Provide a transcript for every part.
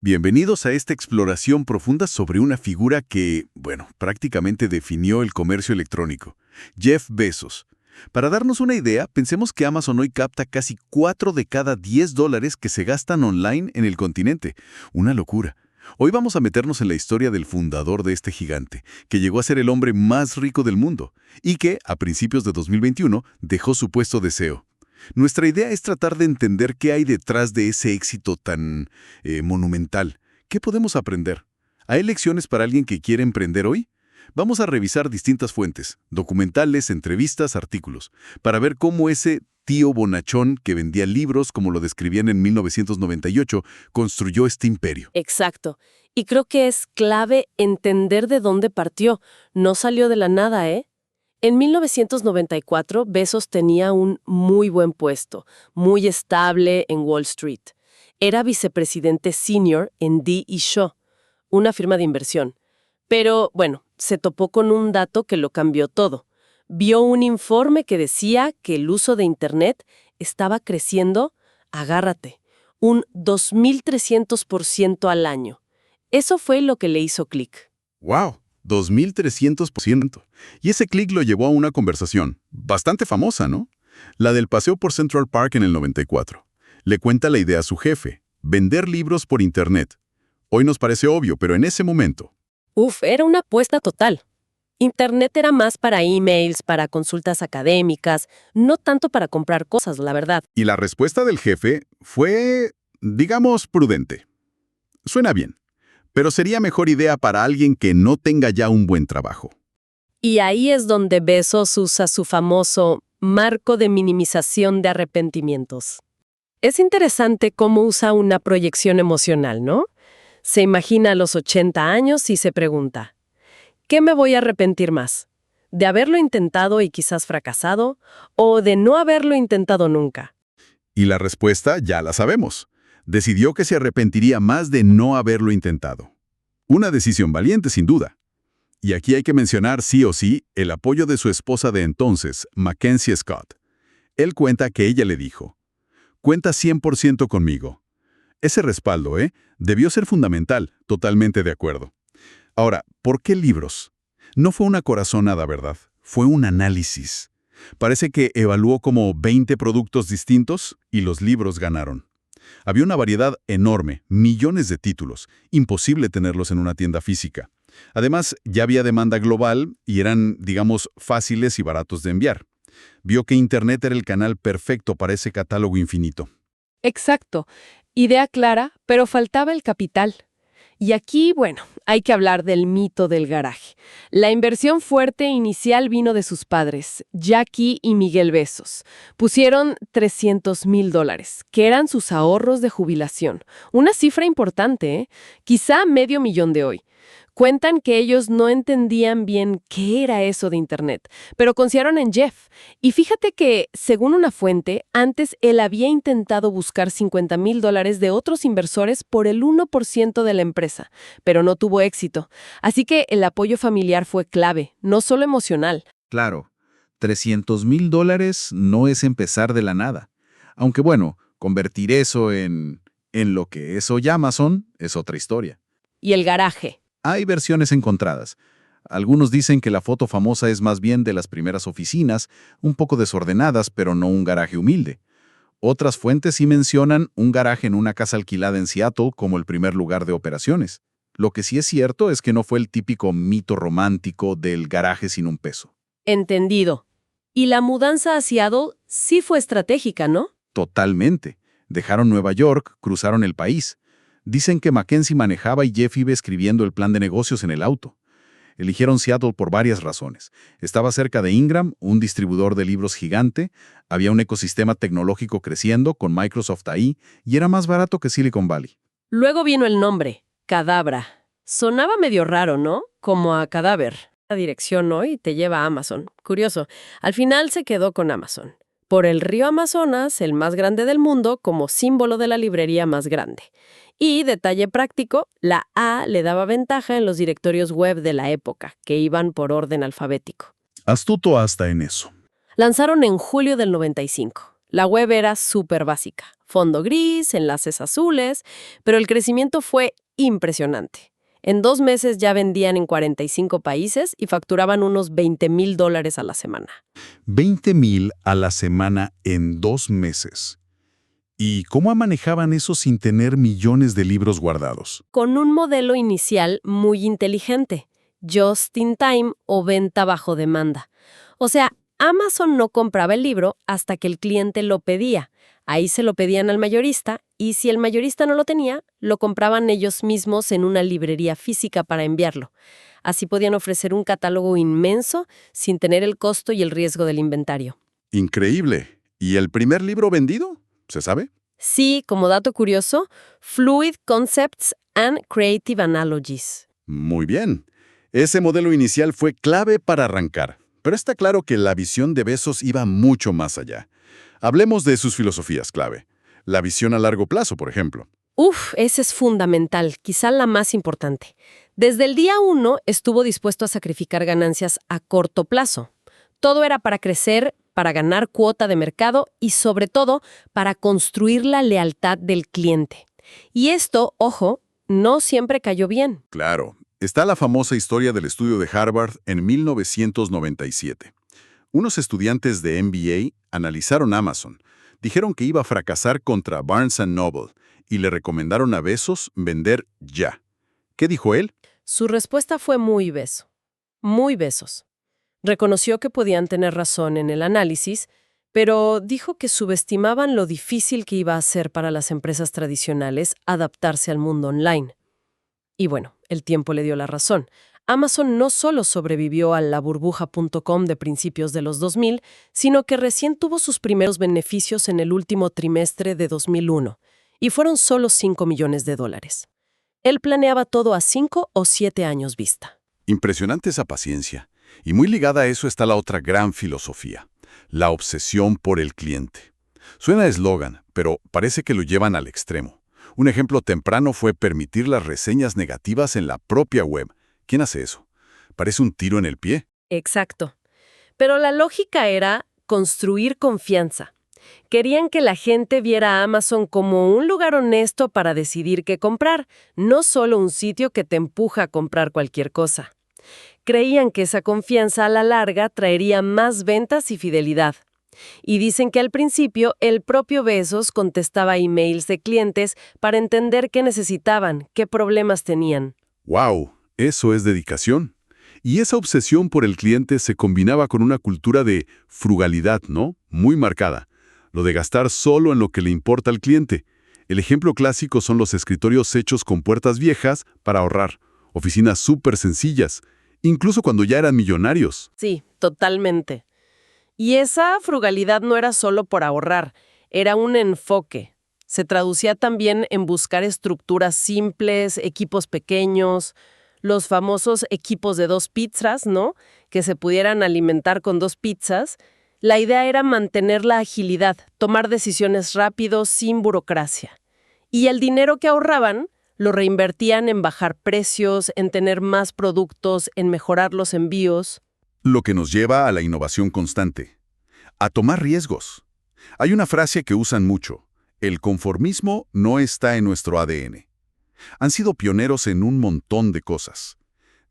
Bienvenidos a esta exploración profunda sobre una figura que, prácticamente definió el comercio electrónico, Jeff Bezos. Para darnos una idea, pensemos que Amazon hoy capta casi 4 de cada 10 dólares que se gastan online en el continente. Una locura. Hoy vamos a meternos en la historia del fundador de este gigante, que llegó a ser el hombre más rico del mundo y que, a principios de 2021, dejó su puesto de CEO. Nuestra idea es tratar de entender qué hay detrás de ese éxito tan monumental. ¿Qué podemos aprender? ¿Hay lecciones para alguien que quiere emprender hoy? Vamos a revisar distintas fuentes, documentales, entrevistas, artículos, para ver cómo ese tío bonachón que vendía libros, como lo describían en 1998, construyó este imperio. Exacto. Y creo que es clave entender de dónde partió. No salió de la nada, ¿eh? En 1994, Bezos tenía un muy buen puesto, muy estable en Wall Street. Era vicepresidente senior en D.E. Shaw, una firma de inversión. Pero, se topó con un dato que lo cambió todo. Vio un informe que decía que el uso de Internet estaba creciendo, agárrate, un 2.300% al año. Eso fue lo que le hizo clic. ¡Wow! 2.300%. Y ese clic lo llevó a una conversación, bastante famosa, ¿no? La del paseo por Central Park en el 94. Le cuenta la idea a su jefe, vender libros por Internet. Hoy nos parece obvio, pero en ese momento. Era una apuesta total. Internet era más para emails, para consultas académicas, no tanto para comprar cosas, la verdad. Y la respuesta del jefe fue, digamos, prudente. Suena bien, pero sería mejor idea para alguien que no tenga ya un buen trabajo. Y ahí es donde Bezos usa su famoso marco de minimización de arrepentimientos. Es interesante cómo usa una proyección emocional, ¿no? Se imagina a los 80 años y se pregunta, ¿qué me voy a arrepentir más? ¿De haberlo intentado y quizás fracasado? ¿O de no haberlo intentado nunca? Y la respuesta ya la sabemos. Decidió que se arrepentiría más de no haberlo intentado. Una decisión valiente, sin duda. Y aquí hay que mencionar sí o sí el apoyo de su esposa de entonces, Mackenzie Scott. Él cuenta que ella le dijo, «Cuenta 100% conmigo». Ese respaldo, debió ser fundamental, totalmente de acuerdo. Ahora, ¿por qué libros? No fue una corazonada, ¿verdad? Fue un análisis. Parece que evaluó como 20 productos distintos y los libros ganaron. Había una variedad enorme, millones de títulos, imposible tenerlos en una tienda física. Además, ya había demanda global y eran, digamos, fáciles y baratos de enviar. Vio que Internet era el canal perfecto para ese catálogo infinito. Exacto. Idea clara, pero faltaba el capital. Y aquí, hay que hablar del mito del garaje. La inversión fuerte inicial vino de sus padres, Jackie y Miguel Bezos. Pusieron $300,000, que eran sus ahorros de jubilación. Una cifra importante, ¿eh? Quizá $500,000 de hoy. Cuentan que ellos no entendían bien qué era eso de Internet, pero confiaron en Jeff. Y fíjate que, según una fuente, antes él había intentado buscar $50,000 de otros inversores por el 1% de la empresa, pero no tuvo éxito. Así que el apoyo familiar fue clave, no solo emocional. Claro, $300,000 no es empezar de la nada. Aunque convertir eso en lo que es hoy Amazon es otra historia. Y el garaje. Hay versiones encontradas. Algunos dicen que la foto famosa es más bien de las primeras oficinas, un poco desordenadas, pero no un garaje humilde. Otras fuentes sí mencionan un garaje en una casa alquilada en Seattle como el primer lugar de operaciones. Lo que sí es cierto es que no fue el típico mito romántico del garaje sin un peso. Entendido. Y la mudanza a Seattle sí fue estratégica, ¿no? Totalmente. Dejaron Nueva York, cruzaron el país. Dicen que Mackenzie manejaba y Jeff iba escribiendo el plan de negocios en el auto. Eligieron Seattle por varias razones. Estaba cerca de Ingram, un distribuidor de libros gigante, había un ecosistema tecnológico creciendo con Microsoft ahí y era más barato que Silicon Valley. Luego vino el nombre, Cadabra. Sonaba medio raro, ¿no? Como a cadáver. La dirección hoy te lleva a Amazon. Curioso. Al final se quedó con Amazon. Por el río Amazonas, el más grande del mundo, como símbolo de la librería más grande. Y, detalle práctico, la A le daba ventaja en los directorios web de la época, que iban por orden alfabético. Astuto hasta en eso. Lanzaron en julio del 95. La web era súper básica, fondo gris, enlaces azules, pero el crecimiento fue impresionante. En 2 meses ya vendían en 45 países y facturaban unos $20,000 a la semana. 20,000 a la semana en 2 meses. ¿Y cómo manejaban eso sin tener millones de libros guardados? Con un modelo inicial muy inteligente, just in time o venta bajo demanda. O sea, Amazon no compraba el libro hasta que el cliente lo pedía. Ahí se lo pedían al mayorista y si el mayorista no lo tenía, lo compraban ellos mismos en una librería física para enviarlo. Así podían ofrecer un catálogo inmenso sin tener el costo y el riesgo del inventario. Increíble. ¿Y el primer libro vendido? ¿Se sabe? Sí, como dato curioso, Fluid Concepts and Creative Analogies. Muy bien. Ese modelo inicial fue clave para arrancar. Pero está claro que la visión de Bezos iba mucho más allá. Hablemos de sus filosofías clave. La visión a largo plazo, por ejemplo. Ese es fundamental, quizá la más importante. Desde el día 1 estuvo dispuesto a sacrificar ganancias a corto plazo. Todo era para crecer, para ganar cuota de mercado y, sobre todo, para construir la lealtad del cliente. Y esto, ojo, no siempre cayó bien. Claro. Está la famosa historia del estudio de Harvard en 1997. Unos estudiantes de MBA analizaron Amazon, dijeron que iba a fracasar contra Barnes & Noble y le recomendaron a Bezos vender ya. ¿Qué dijo él? Su respuesta fue muy Bezos. Reconoció que podían tener razón en el análisis, pero dijo que subestimaban lo difícil que iba a ser para las empresas tradicionales adaptarse al mundo online. Y bueno, el tiempo le dio la razón. Amazon no solo sobrevivió a la burbuja.com de principios de los 2000, sino que recién tuvo sus primeros beneficios en el último trimestre de 2001, y fueron solo $5 millones. Él planeaba todo a 5 o 7 años vista. Impresionante esa paciencia. Y muy ligada a eso está la otra gran filosofía, la obsesión por el cliente. Suena a eslogan, pero parece que lo llevan al extremo. Un ejemplo temprano fue permitir las reseñas negativas en la propia web. ¿Quién hace eso? Parece un tiro en el pie. Exacto. Pero la lógica era construir confianza. Querían que la gente viera a Amazon como un lugar honesto para decidir qué comprar, no solo un sitio que te empuja a comprar cualquier cosa. Creían que esa confianza a la larga traería más ventas y fidelidad. Y dicen que al principio el propio Bezos contestaba emails de clientes para entender qué necesitaban, qué problemas tenían. ¡Wow! Eso es dedicación. Y esa obsesión por el cliente se combinaba con una cultura de frugalidad, ¿no? Muy marcada. Lo de gastar solo en lo que le importa al cliente. El ejemplo clásico son los escritorios hechos con puertas viejas para ahorrar. Oficinas súper sencillas, incluso cuando ya eran millonarios. Sí, totalmente. Y esa frugalidad no era solo por ahorrar, era un enfoque. Se traducía también en buscar estructuras simples, equipos pequeños, los famosos equipos de 2 pizzas, ¿no? Que se pudieran alimentar con 2 pizzas. La idea era mantener la agilidad, tomar decisiones rápido, sin burocracia. Y el dinero que ahorraban lo reinvertían en bajar precios, en tener más productos, en mejorar los envíos. Lo que nos lleva a la innovación constante, a tomar riesgos. Hay una frase que usan mucho: el conformismo no está en nuestro ADN. Han sido pioneros en un montón de cosas,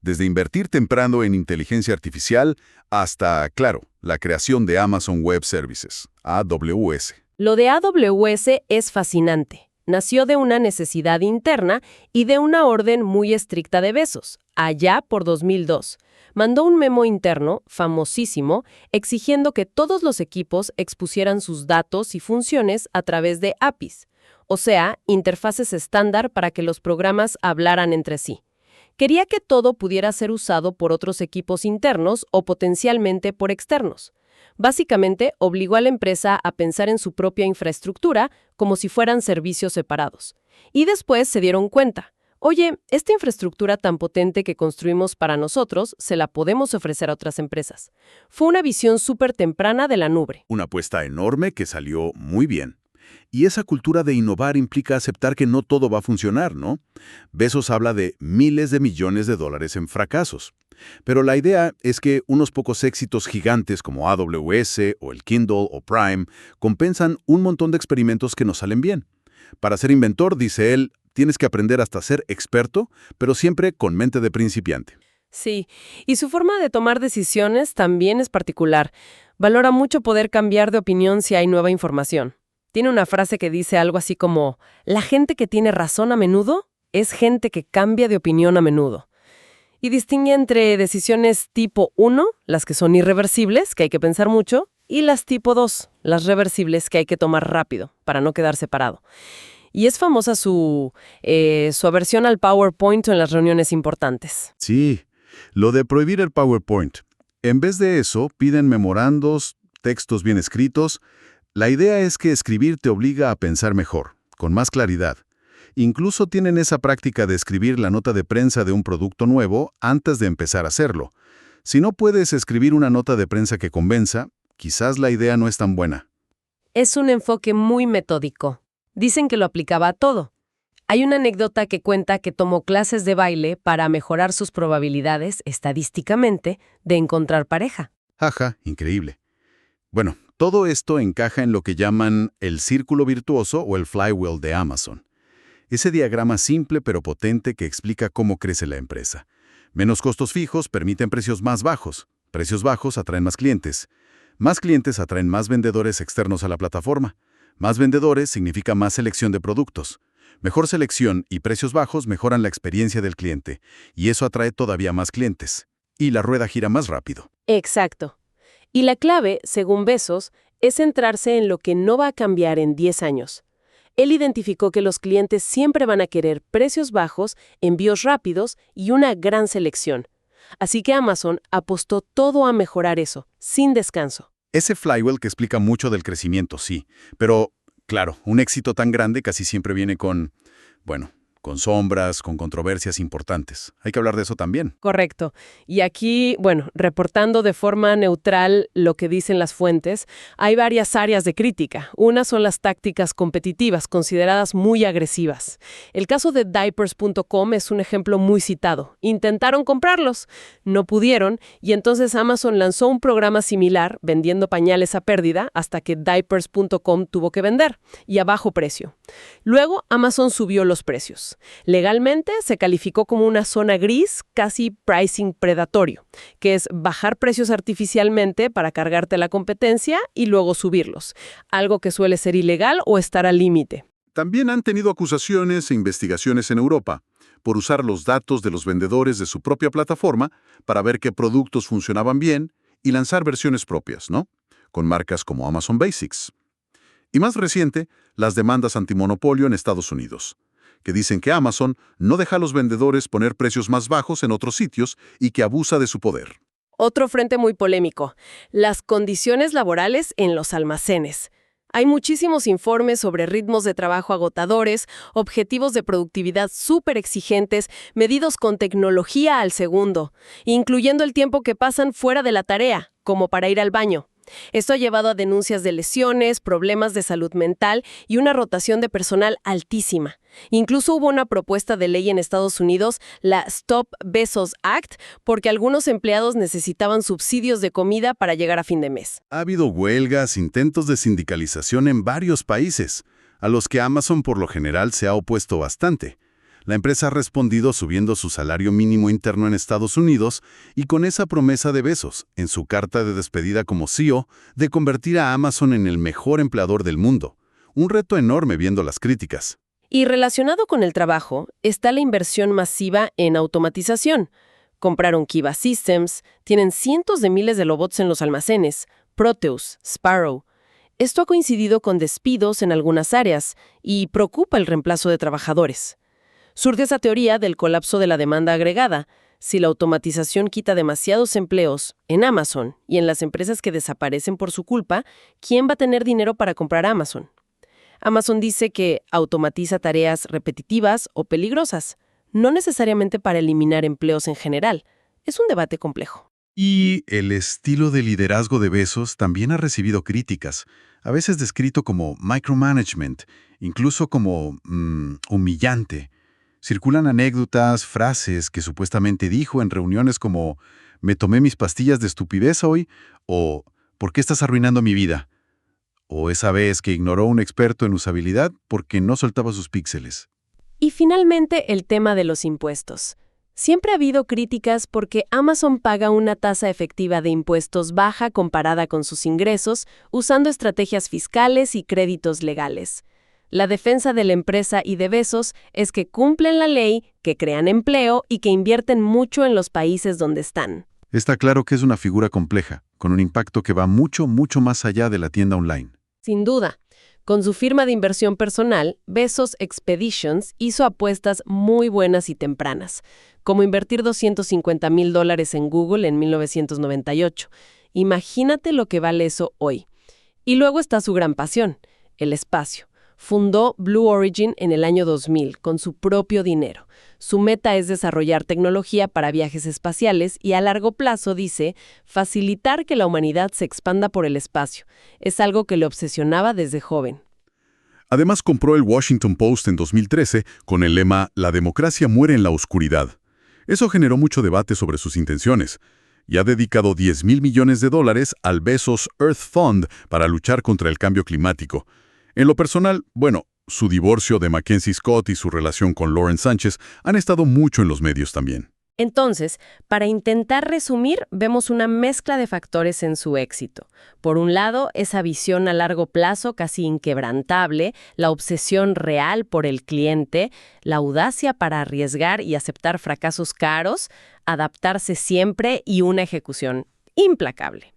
desde invertir temprano en inteligencia artificial hasta, claro, la creación de Amazon Web Services, AWS. Lo de AWS es fascinante. Nació de una necesidad interna y de una orden muy estricta de Bezos, allá por 2002. Mandó un memo interno, famosísimo, exigiendo que todos los equipos expusieran sus datos y funciones a través de APIs, o sea, interfaces estándar para que los programas hablaran entre sí. Quería que todo pudiera ser usado por otros equipos internos o potencialmente por externos. Básicamente, obligó a la empresa a pensar en su propia infraestructura como si fueran servicios separados. Y después se dieron cuenta: oye, esta infraestructura tan potente que construimos para nosotros, se la podemos ofrecer a otras empresas. Fue una visión súper temprana de la nube. Una apuesta enorme que salió muy bien. Y esa cultura de innovar implica aceptar que no todo va a funcionar, ¿no? Bezos habla de miles de millones de dólares en fracasos. Pero la idea es que unos pocos éxitos gigantes como AWS o el Kindle o Prime compensan un montón de experimentos que no salen bien. Para ser inventor, dice él, tienes que aprender hasta ser experto, pero siempre con mente de principiante. Sí, y su forma de tomar decisiones también es particular. Valora mucho poder cambiar de opinión si hay nueva información. Tiene una frase que dice algo así como, la gente que tiene razón a menudo es gente que cambia de opinión a menudo. Y distingue entre decisiones tipo 1, las que son irreversibles, que hay que pensar mucho, y las tipo 2, las reversibles, que hay que tomar rápido, para no quedar separado. Y es famosa su aversión al PowerPoint en las reuniones importantes. Sí, lo de prohibir el PowerPoint. En vez de eso, piden memorandos, textos bien escritos. La idea es que escribir te obliga a pensar mejor, con más claridad. Incluso tienen esa práctica de escribir la nota de prensa de un producto nuevo antes de empezar a hacerlo. Si no puedes escribir una nota de prensa que convenza, quizás la idea no es tan buena. Es un enfoque muy metódico. Dicen que lo aplicaba a todo. Hay una anécdota que cuenta que tomó clases de baile para mejorar sus probabilidades, estadísticamente, de encontrar pareja. Jaja, increíble. Bueno, todo esto encaja en lo que llaman el círculo virtuoso o el flywheel de Amazon. Ese diagrama simple pero potente que explica cómo crece la empresa. Menos costos fijos permiten precios más bajos. Precios bajos atraen más clientes. Más clientes atraen más vendedores externos a la plataforma. Más vendedores significa más selección de productos. Mejor selección y precios bajos mejoran la experiencia del cliente, y eso atrae todavía más clientes. Y la rueda gira más rápido. Exacto. Y la clave, según Bezos, es centrarse en lo que no va a cambiar en 10 años. Él identificó que los clientes siempre van a querer precios bajos, envíos rápidos y una gran selección. Así que Amazon apostó todo a mejorar eso, sin descanso. Ese flywheel que explica mucho del crecimiento, sí. Pero, claro, un éxito tan grande casi siempre viene con sombras, con controversias importantes. Hay que hablar de eso también. Correcto. Y aquí, reportando de forma neutral lo que dicen las fuentes, hay varias áreas de crítica. Una son las tácticas competitivas, consideradas muy agresivas. El caso de Diapers.com es un ejemplo muy citado. Intentaron comprarlos, no pudieron, y entonces Amazon lanzó un programa similar, vendiendo pañales a pérdida, hasta que Diapers.com tuvo que vender, y a bajo precio. Luego, Amazon subió los precios. Legalmente se calificó como una zona gris, casi pricing predatorio, que es bajar precios artificialmente para cargarte la competencia y luego subirlos, algo que suele ser ilegal o estar al límite. También han tenido acusaciones e investigaciones en Europa por usar los datos de los vendedores de su propia plataforma para ver qué productos funcionaban bien y lanzar versiones propias, ¿no? Con marcas como Amazon Basics. Y más reciente, las demandas antimonopolio en Estados Unidos, que dicen que Amazon no deja a los vendedores poner precios más bajos en otros sitios y que abusa de su poder. Otro frente muy polémico, las condiciones laborales en los almacenes. Hay muchísimos informes sobre ritmos de trabajo agotadores, objetivos de productividad súper exigentes, medidos con tecnología al segundo, incluyendo el tiempo que pasan fuera de la tarea, como para ir al baño. Esto ha llevado a denuncias de lesiones, problemas de salud mental y una rotación de personal altísima. Incluso hubo una propuesta de ley en Estados Unidos, la Stop Bezos Act, porque algunos empleados necesitaban subsidios de comida para llegar a fin de mes. Ha habido huelgas, intentos de sindicalización en varios países, a los que Amazon por lo general se ha opuesto bastante. La empresa ha respondido subiendo su salario mínimo interno en Estados Unidos y con esa promesa de Bezos, en su carta de despedida como CEO, de convertir a Amazon en el mejor empleador del mundo. Un reto enorme viendo las críticas. Y relacionado con el trabajo, está la inversión masiva en automatización. Compraron Kiva Systems, tienen cientos de miles de robots en los almacenes, Proteus, Sparrow. Esto ha coincidido con despidos en algunas áreas y preocupa el reemplazo de trabajadores. Surge esa teoría del colapso de la demanda agregada. Si la automatización quita demasiados empleos en Amazon y en las empresas que desaparecen por su culpa, ¿quién va a tener dinero para comprar Amazon? Amazon dice que automatiza tareas repetitivas o peligrosas, no necesariamente para eliminar empleos en general. Es un debate complejo. Y el estilo de liderazgo de Bezos también ha recibido críticas, a veces descrito como micromanagement, incluso como humillante. Circulan anécdotas, frases que supuestamente dijo en reuniones como «me tomé mis pastillas de estupidez hoy» o «¿por qué estás arruinando mi vida?» o esa vez que ignoró a un experto en usabilidad porque no soltaba sus píxeles. Y finalmente, el tema de los impuestos. Siempre ha habido críticas porque Amazon paga una tasa efectiva de impuestos baja comparada con sus ingresos, usando estrategias fiscales y créditos legales. La defensa de la empresa y de Bezos es que cumplen la ley, que crean empleo y que invierten mucho en los países donde están. Está claro que es una figura compleja, con un impacto que va mucho, mucho más allá de la tienda online. Sin duda. Con su firma de inversión personal, Bezos Expeditions hizo apuestas muy buenas y tempranas, como invertir $250,000 en Google en 1998. Imagínate lo que vale eso hoy. Y luego está su gran pasión, el espacio. Fundó Blue Origin en el año 2000 con su propio dinero. Su meta es desarrollar tecnología para viajes espaciales y a largo plazo, dice, facilitar que la humanidad se expanda por el espacio. Es algo que le obsesionaba desde joven. Además, compró el Washington Post en 2013 con el lema «La democracia muere en la oscuridad». Eso generó mucho debate sobre sus intenciones, y ha dedicado $10,000 millones al Bezos Earth Fund para luchar contra el cambio climático. En lo personal, bueno, su divorcio de Mackenzie Scott y su relación con Lauren Sánchez han estado mucho en los medios también. Entonces, para intentar resumir, vemos una mezcla de factores en su éxito. Por un lado, esa visión a largo plazo casi inquebrantable, la obsesión real por el cliente, la audacia para arriesgar y aceptar fracasos caros, adaptarse siempre y una ejecución implacable.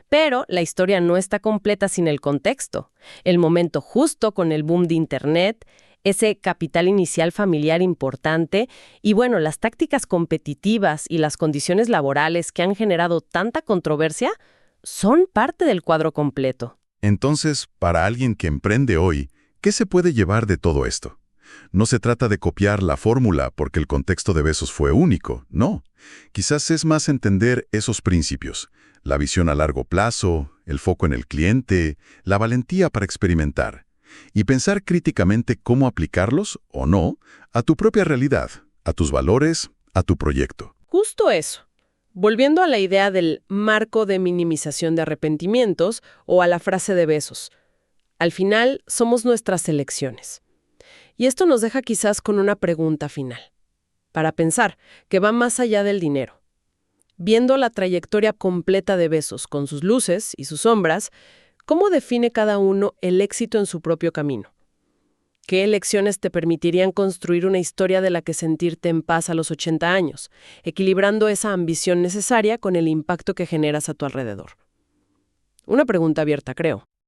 Pero la historia no está completa sin el contexto. El momento justo con el boom de Internet, ese capital inicial familiar importante y, bueno, las tácticas competitivas y las condiciones laborales que han generado tanta controversia son parte del cuadro completo. Entonces, para alguien que emprende hoy, ¿qué se puede llevar de todo esto? No se trata de copiar la fórmula porque el contexto de Bezos fue único, no. Quizás es más entender esos principios, la visión a largo plazo, el foco en el cliente, la valentía para experimentar, y pensar críticamente cómo aplicarlos, o no, a tu propia realidad, a tus valores, a tu proyecto. Justo eso. Volviendo a la idea del marco de minimización de arrepentimientos o a la frase de Bezos. Al final, somos nuestras elecciones. Y esto nos deja quizás con una pregunta final, para pensar, que va más allá del dinero. Viendo la trayectoria completa de Bezos con sus luces y sus sombras, ¿cómo define cada uno el éxito en su propio camino? ¿Qué elecciones te permitirían construir una historia de la que sentirte en paz a los 80 años, equilibrando esa ambición necesaria con el impacto que generas a tu alrededor? Una pregunta abierta, creo.